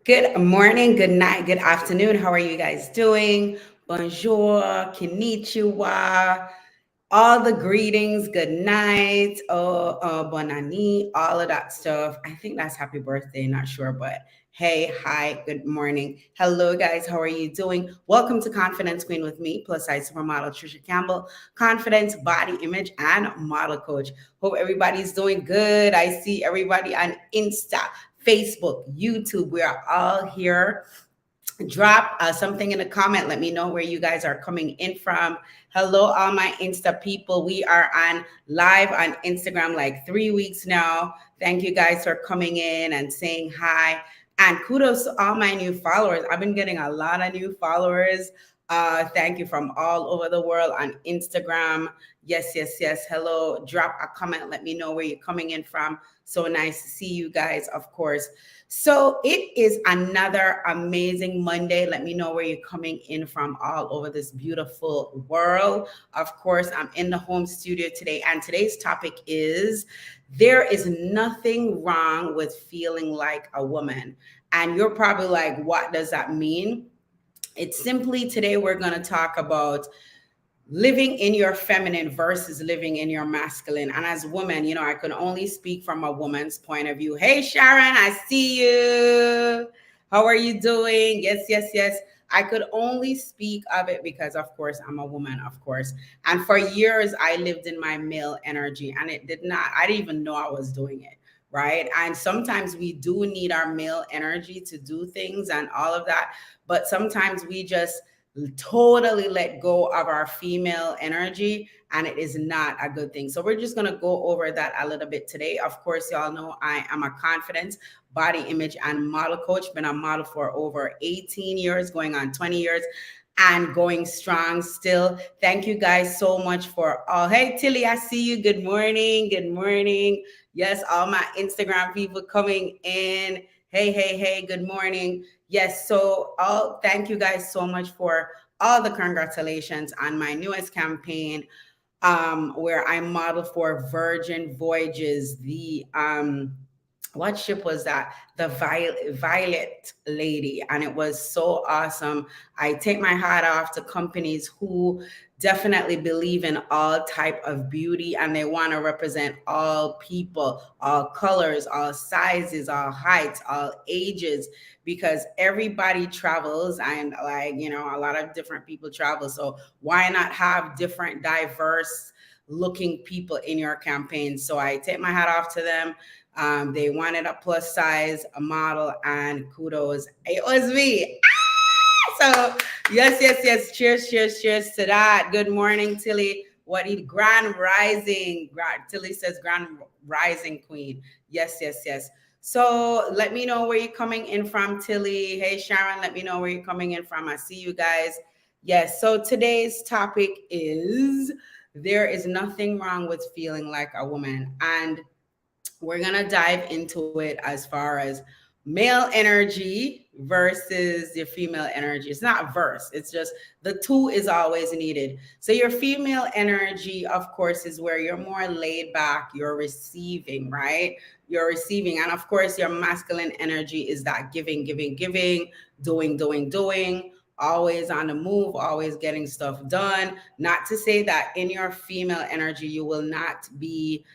Good morning, good night, good afternoon. How are you guys doing? Bonjour, konnichiwa, all the greetings, good night, bon année, all of that stuff. I think that's happy birthday, not sure, but hey, hi, good morning. Hello, guys, how are you doing? Welcome to Confidence Queen with me, plus size supermodel Trisha Campbell, confidence, body image, and model coach. Hope everybody's doing good. I see everybody on Insta, Facebook, YouTube. We are all here. Drop something in the comment. Let me know where you guys are coming in from. Hello, all my Insta people. We are on live on Instagram like 3 weeks now. Thank you guys for coming in and saying hi. And kudos to all my new followers. I've been getting a lot of new followers. Thank you from all over the world on Instagram. Yes, yes, yes. Hello. Drop a comment. Let me know where you're coming in from. So nice to see you guys, of course. So it is another amazing Monday. Let me know where you're coming in from all over this beautiful world. Of course, I'm in the home studio today, and today's topic is there is nothing wrong with feeling like a woman. And you're probably like, what does that mean? It's simply today we're going to talk about living in your feminine versus living in your masculine. And as women, I can only speak from a woman's point of view. Hey, Sharon, I see you. How are you doing? Yes, yes, yes. I could only speak of it because, of course, I'm a woman, of course. And for years, I lived in my male energy, and I didn't even know I was doing it. Right. And sometimes we do need our male energy to do things and all of that. But sometimes we just totally let go of our female energy, and it is not a good thing. So we're just going to go over that a little bit today. Of course, y'all know I am a confidence, body image, and model coach. Been a model for over 18 years, going on 20 years, and going strong still. Thank you guys so much for all. Hey, Tilly, I see you. Good morning. Good morning. Yes, all my Instagram people coming in. Hey, hey, hey, good morning. Yes, so thank you guys so much for all the congratulations on my newest campaign, where I modeled for Virgin Voyages, the what ship was that? The Violet Lady. And it was so awesome. I take my hat off to companies who definitely believe in all type of beauty, and they want to represent all people, all colors, all sizes, all heights, all ages, because everybody travels, and a lot of different people travel. So why not have different diverse looking people in your campaign? So I take my hat off to them. They wanted a plus size, a model, and kudos. It was me. So yes, yes, yes. Cheers, cheers, cheers to that. Good morning, Tilly. What is Grand Rising? Tilly says Grand Rising Queen. Yes, yes, yes. So let me know where you're coming in from, Tilly. Hey, Sharon, let me know where you're coming in from. I see you guys. Yes. So today's topic is there is nothing wrong with feeling like a woman. And we're going to dive into it as far as male energy versus your female energy. It's not verse, it's just the two is always needed. So your female energy, of course, is where you're more laid back, you're receiving, right? You're receiving. And of course, your masculine energy is that giving, giving, giving, doing, doing, doing, always on the move, always getting stuff done. Not to say that in your female energy you will not be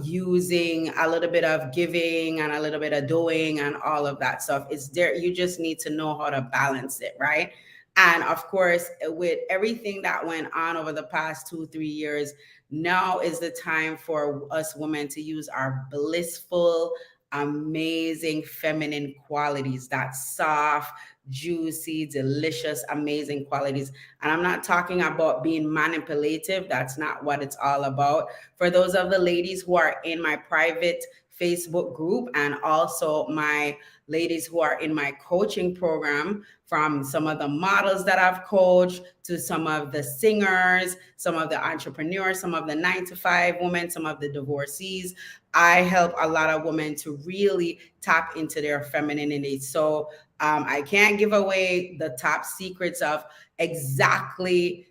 using a little bit of giving and a little bit of doing and all of that stuff. It's there. You just need to know how to balance it, right? And of course, with everything that went on over the past 2-3 years, now is the time for us women to use our blissful, amazing feminine qualities, that soft, juicy, delicious, amazing qualities. And I'm not talking about being manipulative. That's not what it's all about. For those of the ladies who are in my private Facebook group, and also my ladies who are in my coaching program, from some of the models that I've coached to some of the singers, some of the entrepreneurs, some of the 9-to-5 women, some of the divorcees, I help a lot of women to really tap into their femininity. So I can't give away the top secrets of exactly,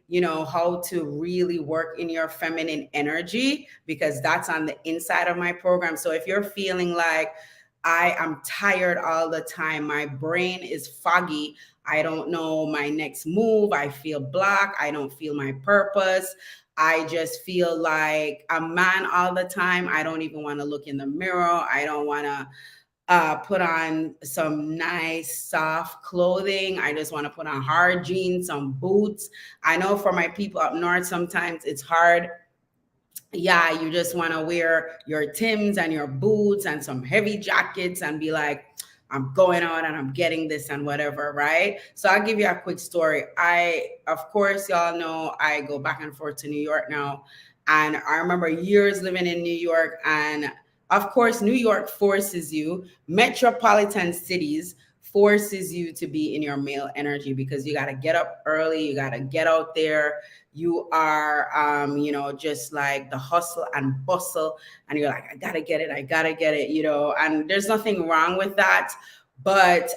how to really work in your feminine energy, because that's on the inside of my program. So if you're feeling like, I am tired all the time. My brain is foggy. I don't know my next move. I feel blocked. I don't feel my purpose. I just feel like a man all the time. I don't even want to look in the mirror. I don't want to put on some nice soft clothing. I just want to put on hard jeans, some boots. I know for my people up north, sometimes it's hard. Yeah, you just want to wear your Tims and your boots and some heavy jackets and be like, I'm going out and I'm getting this and whatever, right? So I'll give you a quick story. Of course, y'all know I go back and forth to New York now. And I remember years living in New York. And of course, New York forces you, metropolitan cities forces you to be in your male energy because you got to get up early, you got to get out there, you are just like the hustle and bustle, and you're like, I gotta get it, I gotta get it, and there's nothing wrong with that. But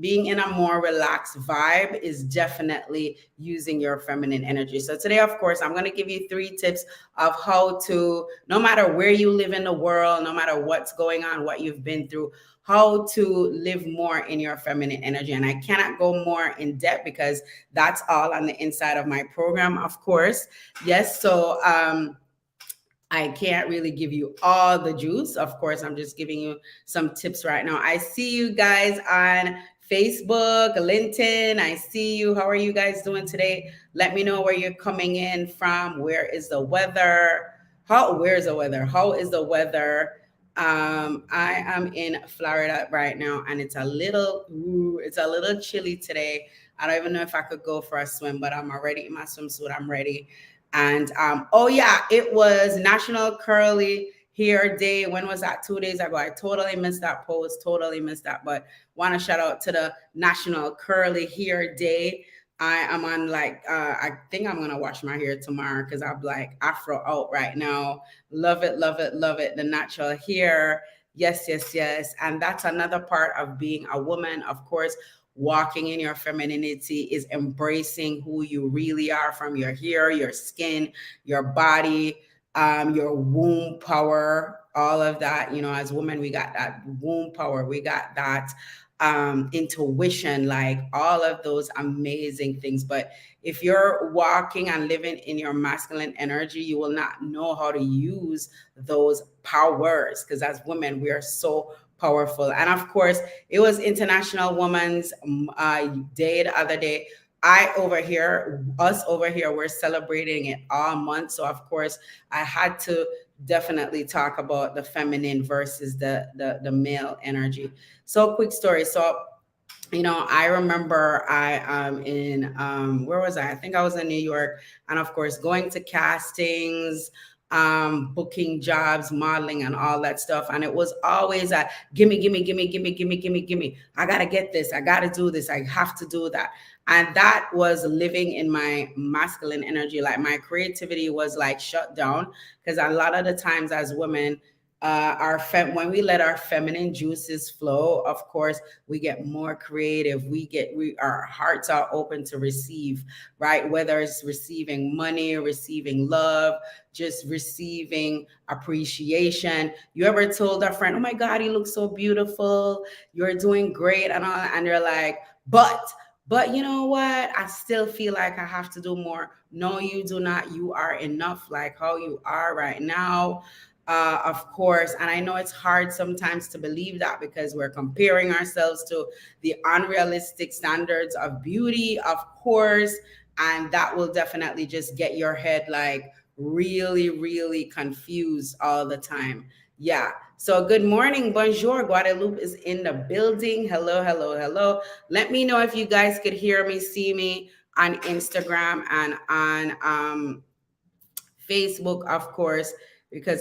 being in a more relaxed vibe is definitely using your feminine energy. So today, of course, I'm going to give you 3 tips of how to, no matter where you live in the world, no matter what's going on, what you've been through, how to live more in your feminine energy. And I cannot go more in depth because that's all on the inside of my program, of course. Yes. So I can't really give you all the juice. Of course, I'm just giving you some tips right now. I see you guys on Facebook, LinkedIn. I see you. How are you guys doing today? Let me know where you're coming in from. Where is the weather? Where's the weather? How is the weather? I am in Florida right now, and it's a little chilly today. I don't even know if I could go for a swim, but I'm already in my swimsuit. I'm ready. And oh yeah, it was National Curly Hair Day. When was that? 2 days ago. I totally missed that post. Totally missed that. But want to shout out to the National Curly Hair Day. I am on I think I'm gonna wash my hair tomorrow because I'm like Afro out right now. Love it, love it, love it. The natural hair. Yes, yes, yes. And that's another part of being a woman, of course. Walking in your femininity is embracing who you really are, from your hair, your skin, your body, your womb power, all of that. As women, we got that womb power, we got that intuition, like all of those amazing things. But if you're walking and living in your masculine energy, you will not know how to use those powers, because as women, we are so powerful. And of course, it was International Women's Day the other day. Us over here, we're celebrating it all month. So of course, I had to definitely talk about the feminine versus the male energy. So quick story. So I remember in where was I? I think I was in New York, and of course going to castings, booking jobs, modeling, and all that stuff. And it was always a gimme, gimme, gimme, gimme, gimme, gimme, gimme. I gotta get this. I gotta do this. I have to do that. And that was living in my masculine energy. Like my creativity was like shut down, because a lot of the times as women, when we let our feminine juices flow, of course, we get more creative. Our hearts are open to receive, right? Whether it's receiving money, receiving love, just receiving appreciation. You ever told a friend, oh my God, you look so beautiful, you're doing great, and all, and you're like, but you know what? I still feel like I have to do more. No, you do not. You are enough, like how you are right now. Of course. And I know it's hard sometimes to believe that, because we're comparing ourselves to the unrealistic standards of beauty, of course. And that will definitely just get your head like really, really confused all the time. Yeah. So good morning. Bonjour. Guadeloupe is in the building. Hello, hello, hello. Let me know if you guys could hear me, see me on Instagram and on Facebook, of course, because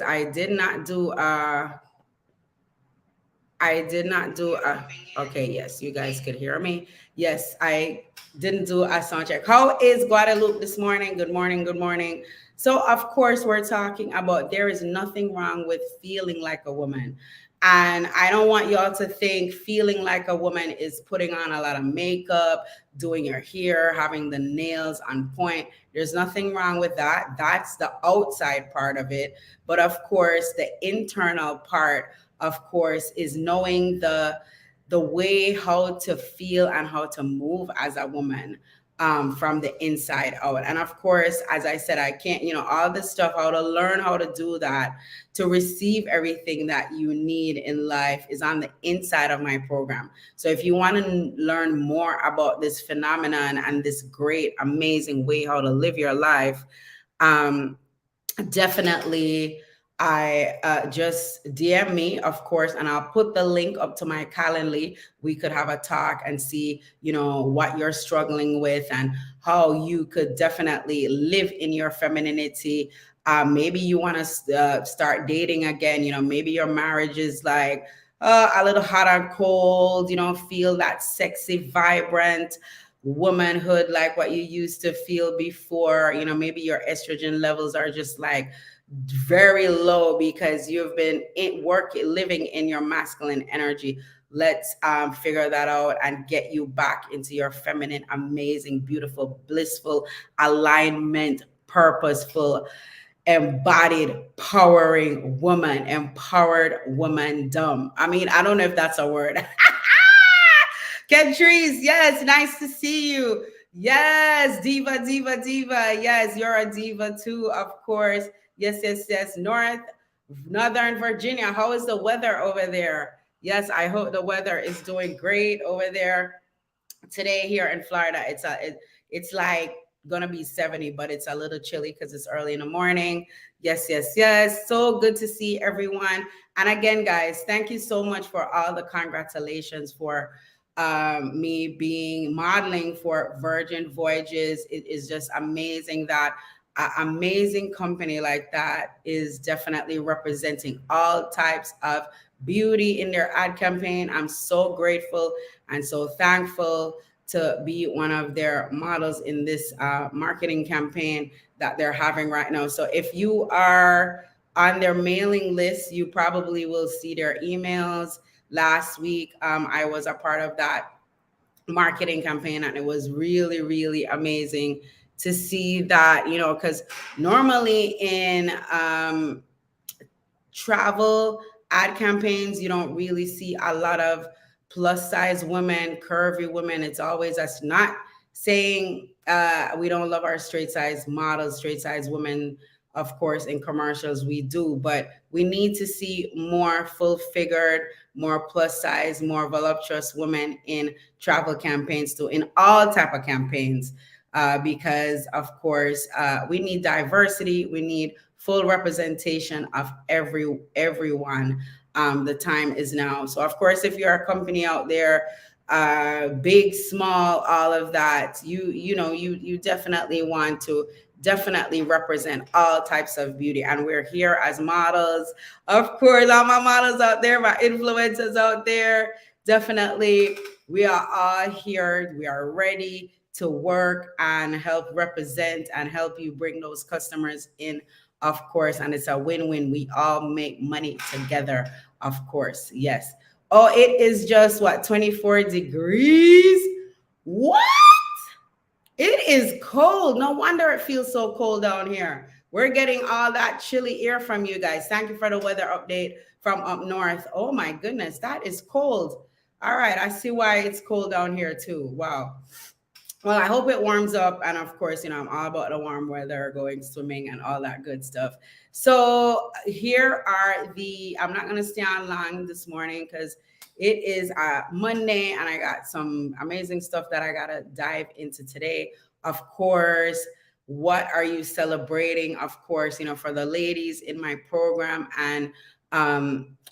okay, yes, you guys could hear me. Yes, I didn't do a sound check. How is Guadeloupe this morning? Good morning, good morning. So of course, we're talking about there is nothing wrong with feeling like a woman. And I don't want y'all to think feeling like a woman is putting on a lot of makeup, doing your hair, having the nails on point. There's nothing wrong with that. That's the outside part of it. But of course, the internal part of course, is knowing the way how to feel and how to move as a woman, from the inside out. And of course, as I said, I can't, all this stuff, how to learn how to do that, to receive everything that you need in life is on the inside of my program. So if you want to learn more about this phenomenon and this great, amazing way how to live your life, um, definitely I just DM me, of course, and I'll put the link up to my Calendly. We could have a talk and see, what you're struggling with and how you could definitely live in your femininity. Maybe you want to start dating again. Maybe your marriage is like a little hot and cold. Feel that sexy, vibrant womanhood like what you used to feel before. Maybe your estrogen levels are just like very low because you've been living in your masculine energy. Let's figure that out and get you back into your feminine, amazing, beautiful, blissful alignment, purposeful, embodied, powering woman, empowered womandom. I mean, I don't know if that's a word. Kentrice, yes, nice to see you. Yes, diva, diva, diva. Yes, you're a diva too, of course. Yes, yes, yes. Northern Virginia, how is the weather over there? Yes, I hope the weather is doing great over there. Today here in Florida, it's like gonna be 70, but it's a little chilly because it's early in the morning. Yes, yes, yes. So good to see everyone. And again, guys, thank you so much for all the congratulations for me being modeling for Virgin Voyages. It is just amazing that an amazing company like that is definitely representing all types of beauty in their ad campaign. I'm so grateful and so thankful to be one of their models in this marketing campaign that they're having right now. So if you are on their mailing list, you probably will see their emails. Last week, I was a part of that marketing campaign, and it was really, really amazing to see that, because normally in travel ad campaigns, you don't really see a lot of plus size women, curvy women. It's always us, not saying we don't love our straight size models, straight size women. Of course, in commercials we do, but we need to see more full figured, more plus size, more voluptuous women in travel campaigns too, in all type of campaigns, because of course we need diversity, we need full representation of everyone. The time is now. So of course, if you're a company out there, big, small, all of that, you definitely want to definitely represent all types of beauty. And we're here as models. Of course, all my models out there, my influencers out there, definitely we are all here. We are ready to work and help represent and help you bring those customers in, of course. And it's a win-win. We all make money together, of course. Yes. Oh, it is just what, 24 degrees? What? It is cold. No wonder it feels so cold down here. We're getting all that chilly air from you guys. Thank you for the weather update from up north. Oh my goodness, that is cold. All right, I see why it's cold down here too. Wow. Well, I hope it warms up. And of course, I'm all about the warm weather, going swimming and all that good stuff. So here are I'm not going to stay on long this morning because it is Monday and I got some amazing stuff that I got to dive into today. Of course, what are you celebrating? Of course, for the ladies in my program and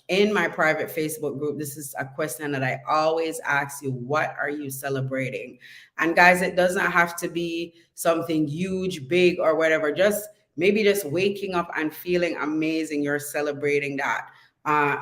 in my private Facebook group, this is a question that I always ask you. What are you celebrating? And guys, it does not have to be something huge, big, or whatever. Maybe just waking up and feeling amazing. You're celebrating that.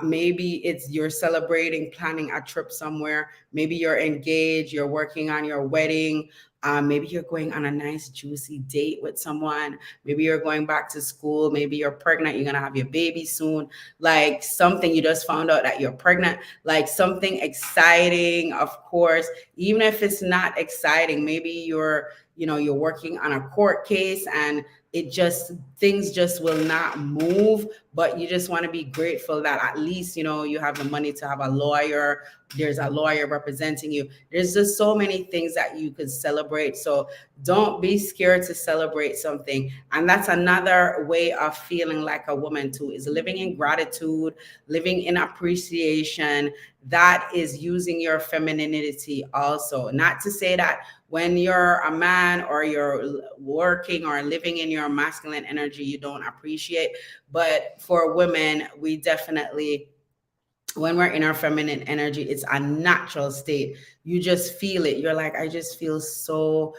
Maybe it's you're celebrating planning a trip somewhere. Maybe you're engaged, you're working on your wedding. Maybe you're going on a nice, juicy date with someone. Maybe you're going back to school. Maybe you're pregnant. You're going to have your baby soon. Like something you just found out that you're pregnant, like something exciting, of course, even if it's not exciting. Maybe you're working on a court case and it just things just will not move. But you just want to be grateful that at least, you have the money to have a lawyer. There's a lawyer representing you. There's just so many things that you could celebrate. So don't be scared to celebrate something. And that's another way of feeling like a woman too, is living in gratitude, living in appreciation. That is using your femininity also. Not to say that when you're a man or you're working or living in your masculine energy, you don't appreciate. But for women, we definitely, when we're in our feminine energy, it's a natural state. You just feel it. You're like, I just feel so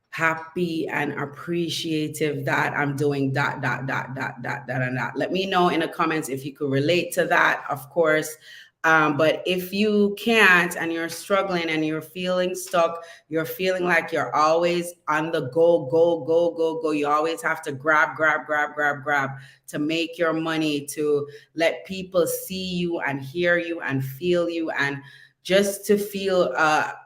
happy and appreciative that I'm doing dot, and that. Let me know in the comments if you could relate to that, of course. But if you can't and you're struggling and you're feeling stuck, you're feeling like you're always on the go, go, go, go, go. You always have to grab to make your money, to let people see you and hear you and feel you, and just to feel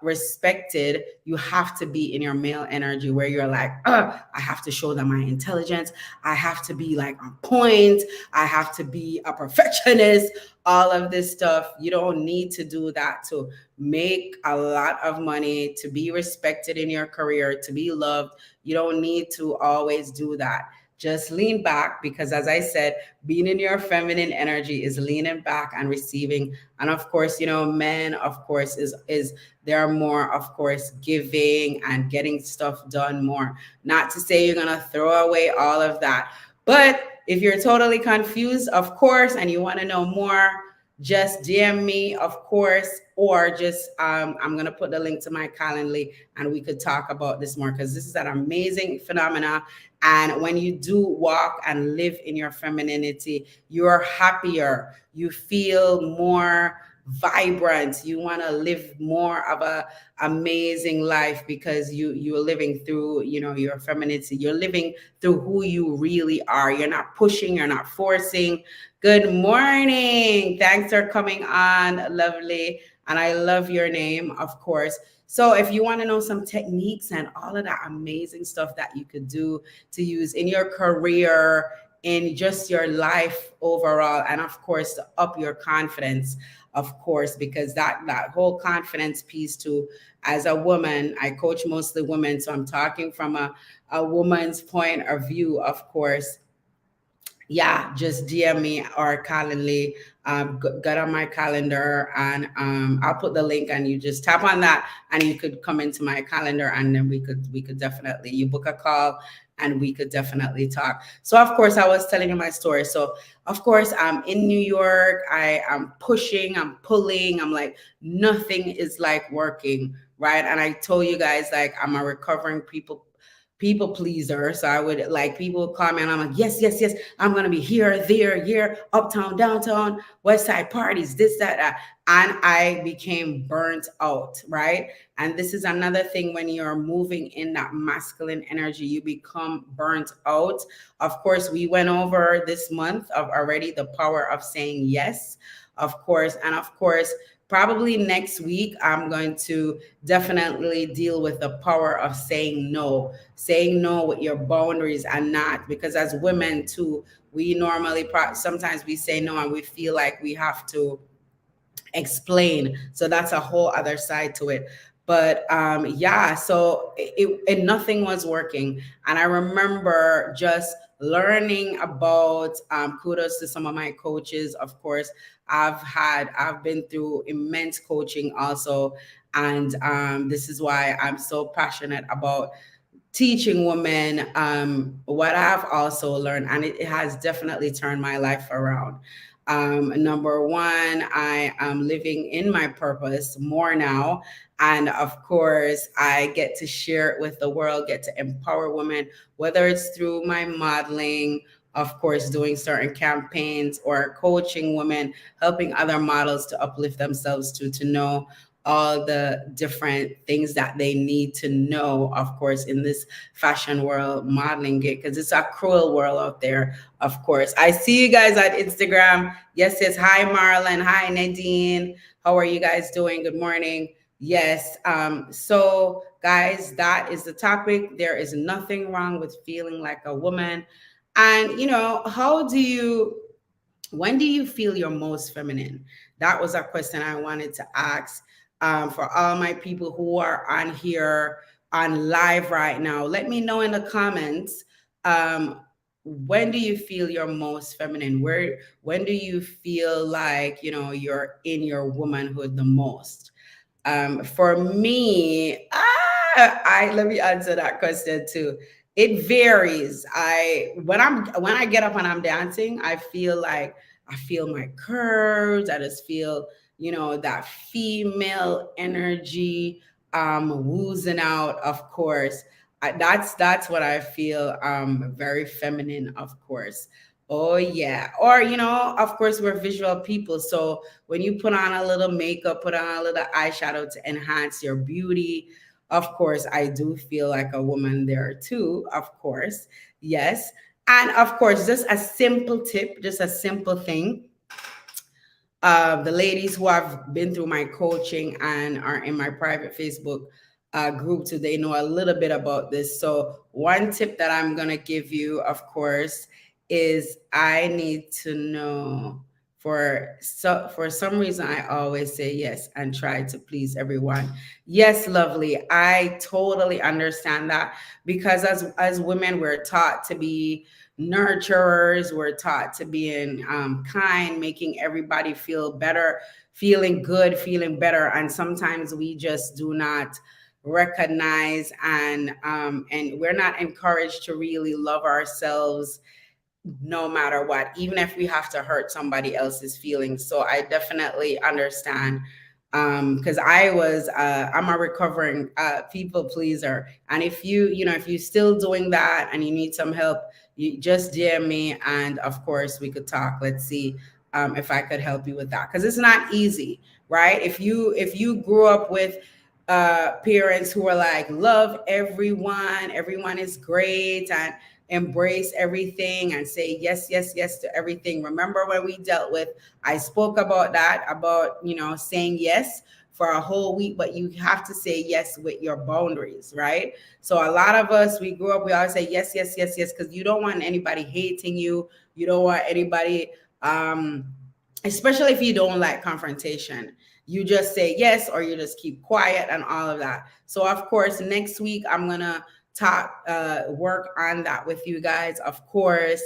respected. You have to be in your male energy where you're like, I have to show them my intelligence. I have to be like on point. I have to be a perfectionist. All of this stuff. You don't need to do that to make a lot of money, to be respected in your career, to be loved. You don't need to always do that. Just lean back, because as I said, being in your feminine energy is leaning back and receiving. And of course, men, of course, is they're more, of course, giving and getting stuff done more. Not to say you're gonna throw away all of that, but if you're totally confused, of course, and you want to know more, just DM me, of course, or just I'm gonna put the link to my Calendly, and we could talk about this more, because this is an amazing phenomena. And when you do walk and live in your femininity, you're happier. You feel more vibrant. You want to live more of a amazing life, because you're living through your femininity. You're living through who you really are. You're not pushing, you're not forcing. Good morning. Thanks for coming on, lovely. And I love your name, of course. So if you want to know some techniques and all of that amazing stuff that you could do to use in your career, in just your life overall, and of course to up your confidence, of course, because that whole confidence piece too. As a woman, I coach mostly women, so I'm talking from a woman's point of view, of course. Yeah, just DM me or Calendly. Get on my calendar, and I'll put the link, and you just tap on that, and you could come into my calendar, and then we could definitely, you book a call, and we could definitely talk. So of course, I was telling you my story. So of course, I'm in New York. I am pushing, I'm pulling, I'm like, nothing is like working, right? And I told you guys, like, I'm a recovering people pleaser. So I would, like, people would call me and I'm like, yes, yes, yes, I'm gonna be here, there, here, uptown, downtown, west side parties, this, that. And I became burnt out, right? And this is another thing, when you're moving in that masculine energy, you become burnt out. Of course, we went over this month of already the power of saying yes, of course. And of course, probably next week, I'm going to definitely deal with the power of saying no with your boundaries, and not, because as women too, we normally, sometimes we say no and we feel like we have to explain. So that's a whole other side to it. But yeah, so nothing was working. And I remember just learning about, kudos to some of my coaches, of course. I've been through immense coaching also. And this is why I'm so passionate about teaching women what I've also learned, and it has definitely turned my life around. Number one, I am living in my purpose more now. And of course, I get to share it with the world, get to empower women, whether it's through my modeling, of course, doing certain campaigns, or coaching women, helping other models to uplift themselves to know all the different things that they need to know, of course, in this fashion world, modeling gig, because it's a cruel world out there, of course. I see you guys at Instagram. Yes, yes. Hi, Marlon. Hi, Nadine. How are you guys doing? Good morning. Yes. So guys, that is the topic. There is nothing wrong with feeling like a woman. And how do you when do you feel your most feminine? That was a question I wanted to ask, for all my people who are on here on live right now. Let me know in the comments. Um, when do you feel your most feminine? When do you feel like you're in your womanhood the most? For me, I let me answer that question too. It varies. When I get up and I'm dancing, I feel like I feel my curves. I just feel that female energy woozing out. Of course, that's what I feel. Very feminine, of course. Oh yeah. Or of course we're visual people, so when you put on a little makeup, put on a little eyeshadow to enhance your beauty, of course, I do feel like a woman there too, of course. Yes. And of course, just a simple tip, just a simple thing. The ladies who have been through my coaching and are in my private Facebook group too, they know a little bit about this. So one tip that I'm gonna give you, of course, is I need to know, for some reason I always say yes and try to please everyone. Yes, lovely. I totally understand that, because as women we're taught to be nurturers. We're taught to be kind, making everybody feel better, feeling good, feeling better. And sometimes we just do not recognize, and we're not encouraged to really love ourselves no matter what, even if we have to hurt somebody else's feelings. So I definitely understand, because I'm a recovering people pleaser. And if you still doing that and you need some help, you just DM me, and of course we could talk. Let's see if I could help you with that, because it's not easy, right? If you grew up with parents who are like, love everyone, everyone is great, and embrace everything and say yes, yes, yes to everything. Remember when we dealt with, I spoke about that, about, saying yes for a whole week, but you have to say yes with your boundaries, right? So a lot of us, we grew up, we always say yes, yes, yes, yes, because you don't want anybody hating you. You don't want anybody, especially if you don't like confrontation. You just say yes, or you just keep quiet and all of that. So of course, next week I'm gonna talk work on that with you guys, of course,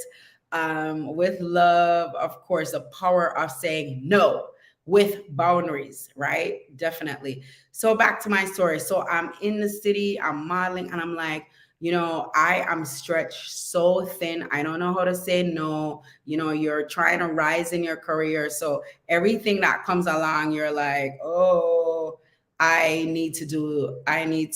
with love, of course, the power of saying no with boundaries, right? Definitely. So back to my story. So I'm in the city, I'm modeling, and I'm like, I am stretched so thin. I don't know how to say no. You're trying to rise in your career, so everything that comes along, you're like, oh, I need to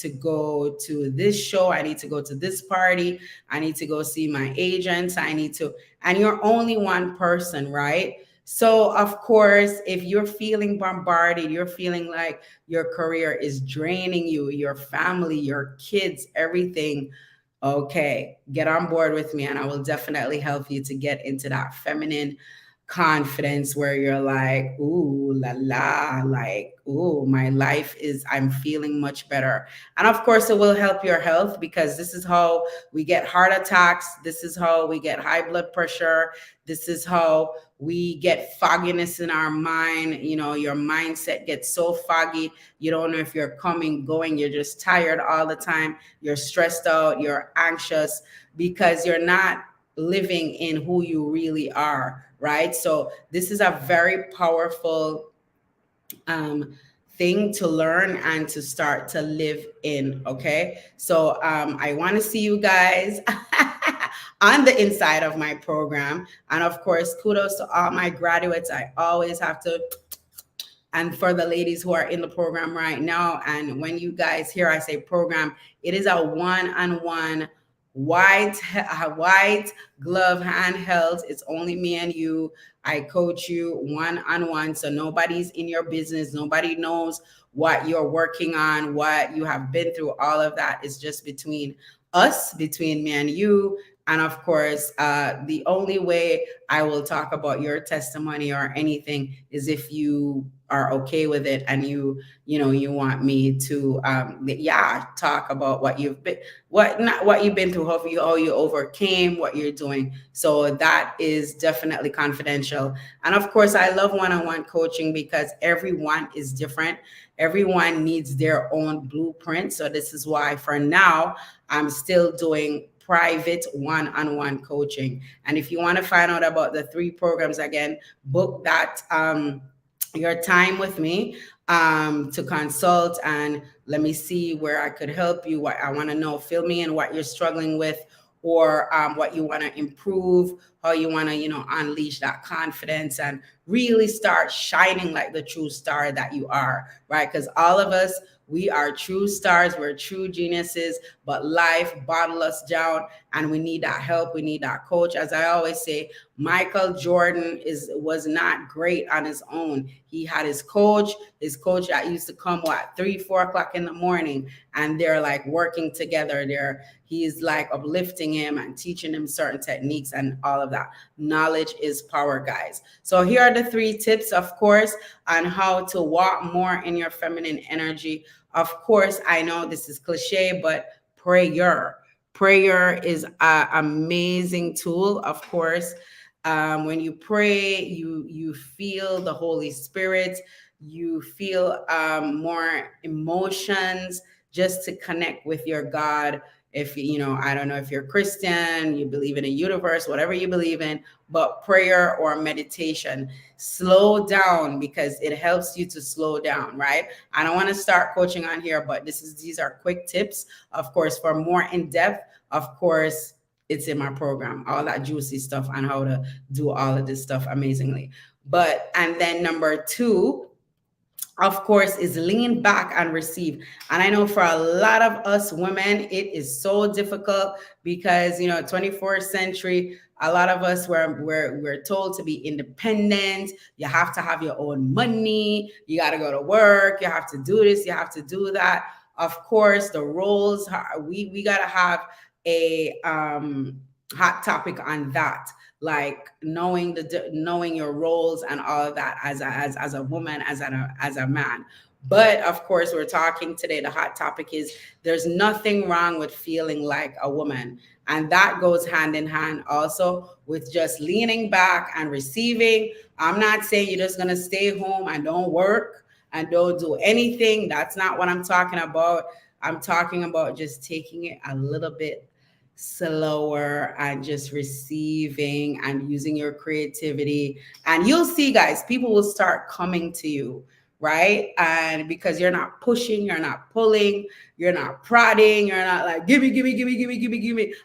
go to this show. I need to go to this party. I need to go see my agents. And you're only one person, right? So, of course, if you're feeling bombarded, you're feeling like your career is draining you, your family, your kids, everything, okay, get on board with me, and I will definitely help you to get into that feminine confidence where you're like, ooh la la, like, ooh, my life is, I'm feeling much better. And of course, it will help your health, because this is how we get heart attacks. This is how we get high blood pressure. This is how we get fogginess in our mind. Your mindset gets so foggy. You don't know if you're coming, going, you're just tired all the time. You're stressed out, you're anxious, because you're not living in who you really are, right? So this is a very powerful um, thing to learn and to start to live in. Okay, so I want to see you guys on the inside of my program, and of course, kudos to all my graduates. I always have to, and for the ladies who are in the program right now, and when you guys hear I say program, it is a one-on-one white glove handheld. It's only me and you. I coach you one-on-one, so nobody's in your business. Nobody knows what you're working on, what you have been through. All of that is just between us, between me and you. And of course, the only way I will talk about your testimony or anything is if you are okay with it, and you want me to talk about what you've been, what you've been through, how you overcame, what you're doing. So that is definitely confidential. And of course, I love one-on-one coaching because everyone is different. Everyone needs their own blueprint. So this is why for now I'm still doing private one-on-one coaching. And if you want to find out about the 3 programs, again, book that your time with me to consult, and let me see where I could help you. What I want to know, fill me in what you're struggling with, or what you want to improve, how you want to, unleash that confidence and really start shining like the true star that you are, right? Because all of us, we are true stars, we're true geniuses, but life bottled us down, and we need that help. We need that coach. As I always say, Michael Jordan was not great on his own. He had his coach that used to come 3-4 o'clock in the morning, and they're like working together. He's like uplifting him and teaching him certain techniques and all of that. Knowledge is power, guys. So here are the 3 tips, of course, on how to walk more in your feminine energy. Of course, I know this is cliche, but prayer is an amazing tool. Of course, when you pray, you feel the Holy Spirit, you feel more emotions, just to connect with your God. If I don't know if you're Christian, you believe in a universe, whatever you believe in, but prayer or meditation, slow down, because it helps you to slow down, right? I don't want to start coaching on here, but these are quick tips. Of course, for more in depth, of course, it's in my program, all that juicy stuff on how to do all of this stuff amazingly. And then number 2, of course, is lean back and receive. And I know for a lot of us women, it is so difficult because 24th century, a lot of us we're told to be independent. You have to have your own money. You got to go to work. You have to do this. You have to do that. Of course, the roles, we got to have a hot topic on that, like knowing your roles and all of that as a woman, as a man. But of course, we're talking today, the hot topic is there's nothing wrong with feeling like a woman, and that goes hand in hand also with just leaning back and receiving. I'm not saying you're just going to stay home and don't work and don't do anything. That's not what I'm talking about. I'm talking about just taking it a little bit slower and just receiving and using your creativity. And you'll see, guys, people will start coming to you, right? And because you're not pushing, you're not pulling, you're not prodding, you're not like, give me.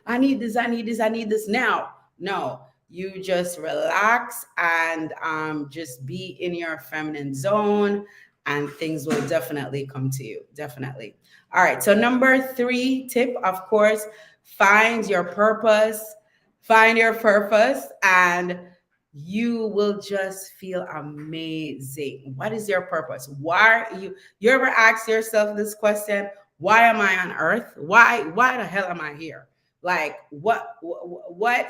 I need this now. No, you just relax and just be in your feminine zone, and things will definitely come to you. Definitely. All right. So number 3 tip, of course, find your purpose, and you will just feel amazing. What is your purpose? Why are you ever ask yourself this question? Why am I on earth? Why the hell am I here? Like, what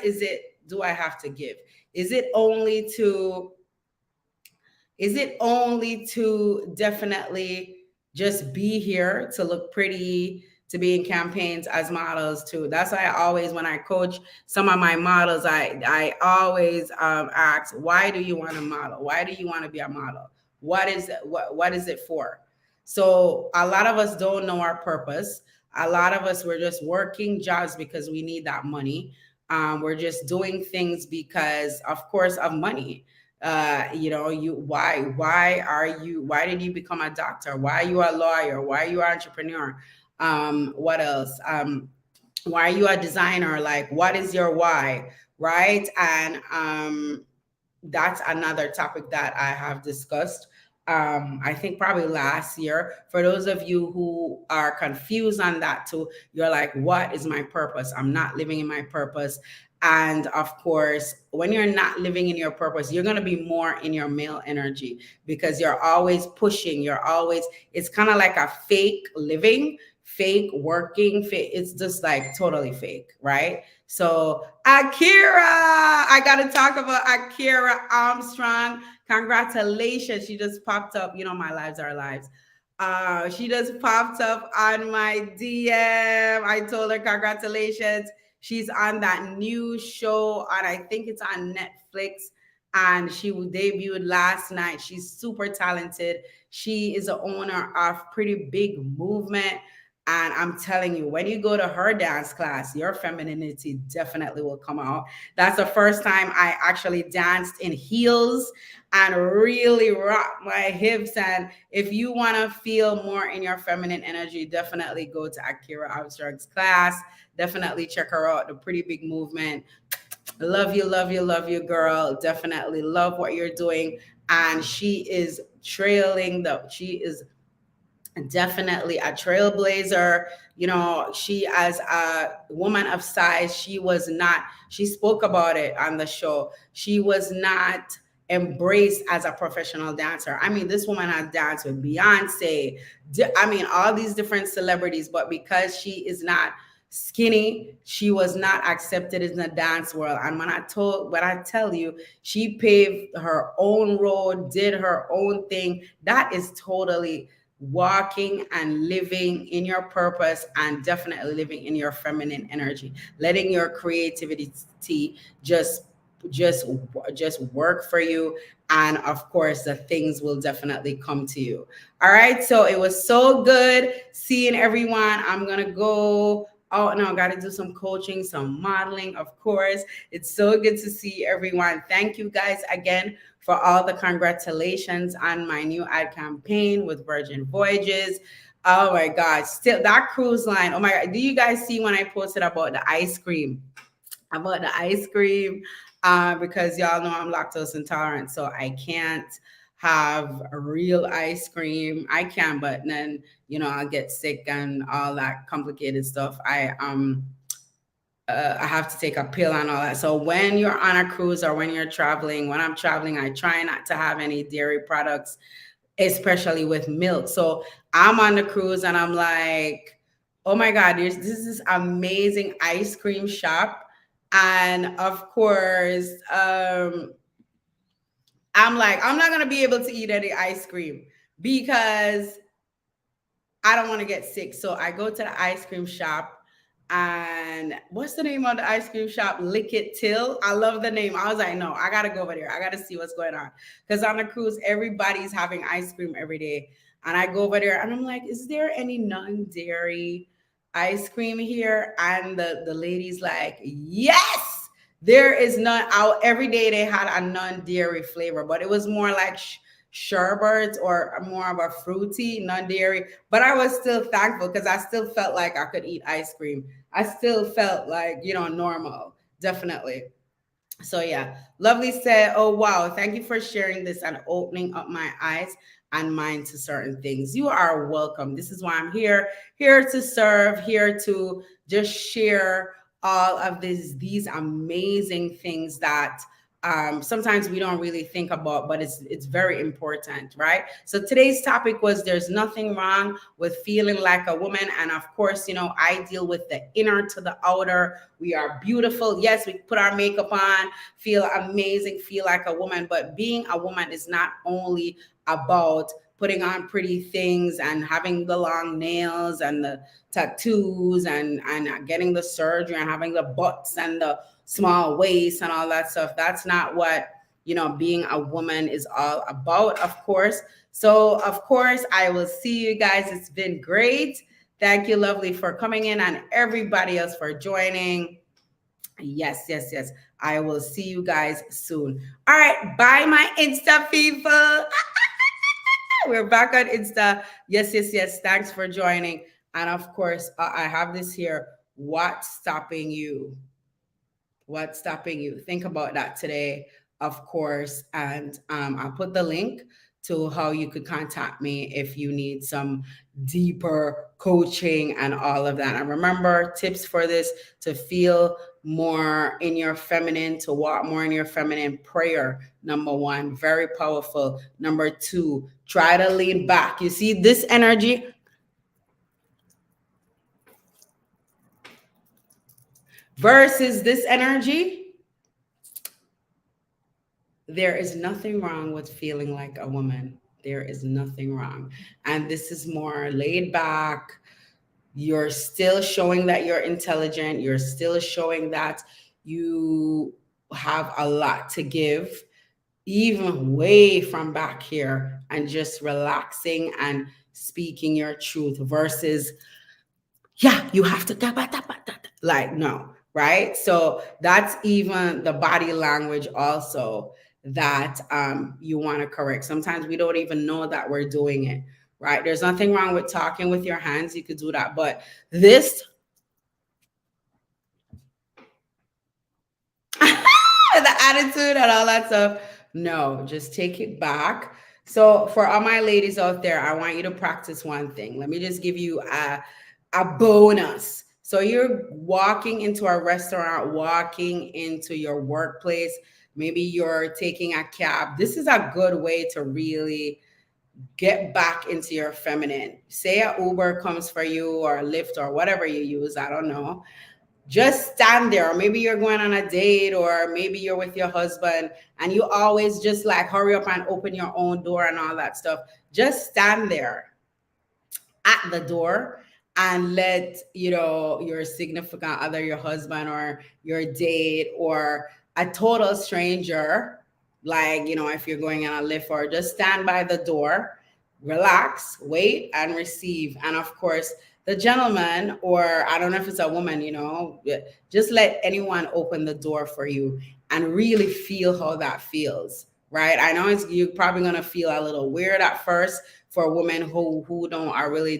is it do I have to give? Is it only to definitely just be here to look pretty, to be in campaigns as models too? That's why I always, when I coach some of my models, I always ask, why do you want to model? Why do you want to be a model? What is it for? So a lot of us don't know our purpose. A lot of us, we're just working jobs because we need that money. We're just doing things because, of course, of money. Why did you become a doctor? Why are you a lawyer? Why are you an entrepreneur? What else? Why are you a designer? Like, what is your why? Right? And that's another topic that I have discussed. I think probably last year. For those of you who are confused on that too, you're like, what is my purpose? I'm not living in my purpose. And of course, when you're not living in your purpose, you're going to be more in your male energy because you're always pushing. It's kind of like a fake living, fake working. It's just like totally fake, right? So Akira, I got to talk about Akira Armstrong. Congratulations. She just popped up. You know, my lives are lives. She just popped up on my DM. I told her congratulations. She's on that new show, and I think it's on Netflix. And she debuted last night. She's super talented. She is the owner of Pretty Big Movement. And I'm telling you, when you go to her dance class, your femininity definitely will come out. That's the first time I actually danced in heels and really rock my hips. And if you want to feel more in your feminine energy, definitely go to Akira Armstrong's class. Definitely check her out, the Pretty Big Movement. Love you, love you, love you, girl. Definitely love what you're doing. And she is she is definitely a trailblazer. You know, she, as a woman of size, she spoke about it on the show. She was not embraced as a professional dancer. I mean, this woman has danced with Beyonce, I mean, all these different celebrities, but because she is not skinny, she was not accepted in the dance world. And when I tell you, she paved her own road, did her own thing. That is totally walking and living in your purpose, and definitely living in your feminine energy, letting your creativity just just just work for you, and of course the things will definitely come to you. All right, so it was so good seeing everyone. I'm gonna go. Oh no, I got to do some coaching, some modeling, of course. It's so good to see everyone. Thank you guys again for all the congratulations on my new ad campaign with Virgin Voyages. Oh my God, still that cruise line. Oh my God, do you guys see when I posted about the ice cream? About the ice cream, because y'all know I'm lactose intolerant, so I can't have a real ice cream. I can, but then I'll get sick and all that complicated stuff. I have to take a pill and all that. So when you're on a cruise or when you're traveling, when I'm traveling, I try not to have any dairy products, especially with milk. So I'm on the cruise and I'm like, oh my God, this is amazing ice cream shop. And of course, I'm like, I'm not going to be able to eat any ice cream because I don't want to get sick. So I go to the ice cream shop. And what's the name of the ice cream shop? Lick It Till. I love the name. I was like, no, I gotta go over there. I gotta see what's going on. Because on the cruise, everybody's having ice cream every day. And I go over there and I'm like, is there any non-dairy ice cream here? And the lady's like, yes, there is none. Out every day they had a non-dairy flavor, but it was more like sherbet or more of a fruity non-dairy. But I was still thankful because I still felt like I could eat ice cream. I still felt like normal. Definitely. So yeah, lovely said, oh wow, thank you for sharing this and opening up my eyes and mind to certain things. You are welcome. This is why I'm here to serve, here to just share all of these amazing things that sometimes we don't really think about, but it's very important, right? So today's topic was, there's nothing wrong with feeling like a woman. And of course, I deal with the inner to the outer. We are beautiful. Yes, we put our makeup on, feel amazing, feel like a woman. But being a woman is not only about putting on pretty things and having the long nails and the tattoos and getting the surgery and having the butts and the small waist and all that stuff. That's not what being a woman is all about, of course. So of course, I will see you guys. It's been great. Thank you, lovely, for coming in, and everybody else for joining. Yes, yes, yes. I will see you guys soon. All right, bye, my Insta people. We're back on Insta. Yes, yes, yes. Thanks for joining. And of course, I have this here. What's stopping you? What's stopping you? Think about that today, of course. And I'll put the link to how you could contact me if you need some deeper coaching and all of that. And remember, tips for this: to feel more in your feminine, to walk more in your feminine. Prayer, number one, very powerful. Number two, try to lean back. You see this energy? versus this energy, there is nothing wrong with feeling like a woman. There is nothing wrong. And this is more laid back. You're still showing that you're intelligent. You're still showing that you have a lot to give, even way from back here, and just relaxing and speaking your truth versus, yeah, you have to, like, no, right? So that's even the body language also that you want to correct. Sometimes we don't even know that we're doing it, right? There's nothing wrong with talking with your hands. You could do that. But this, the attitude and all that stuff, no, just take it back. So for all my ladies out there, I want you to practice one thing. Let me just give you a bonus. So you're walking into a restaurant, walking into your workplace, maybe you're taking a cab. This is a good way to really get back into your feminine. Say a Uber comes for you or a Lyft or whatever you use, I don't know. Just stand there. Or maybe you're going on a date, or maybe you're with your husband and you always just like hurry up and open your own door and all that stuff. Just stand there at the door and let your significant other, your husband or your date or a total stranger, like if you're going on a lift, or just stand by the door, relax, wait and receive. And of course the gentleman, or I don't know if it's a woman, just let anyone open the door for you and really feel how that feels, right? I know you're probably going to feel a little weird at first for women who don't already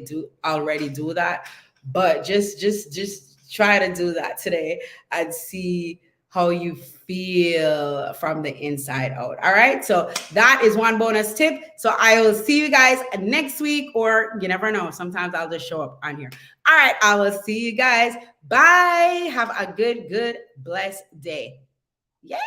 do that, but just try to do that today and see how you feel from the inside out. All right, so that is one bonus tip. So I will see you guys next week, or you never know, sometimes I'll just show up on here. All right, I will see you guys. Bye. Have a good blessed day. Yeah.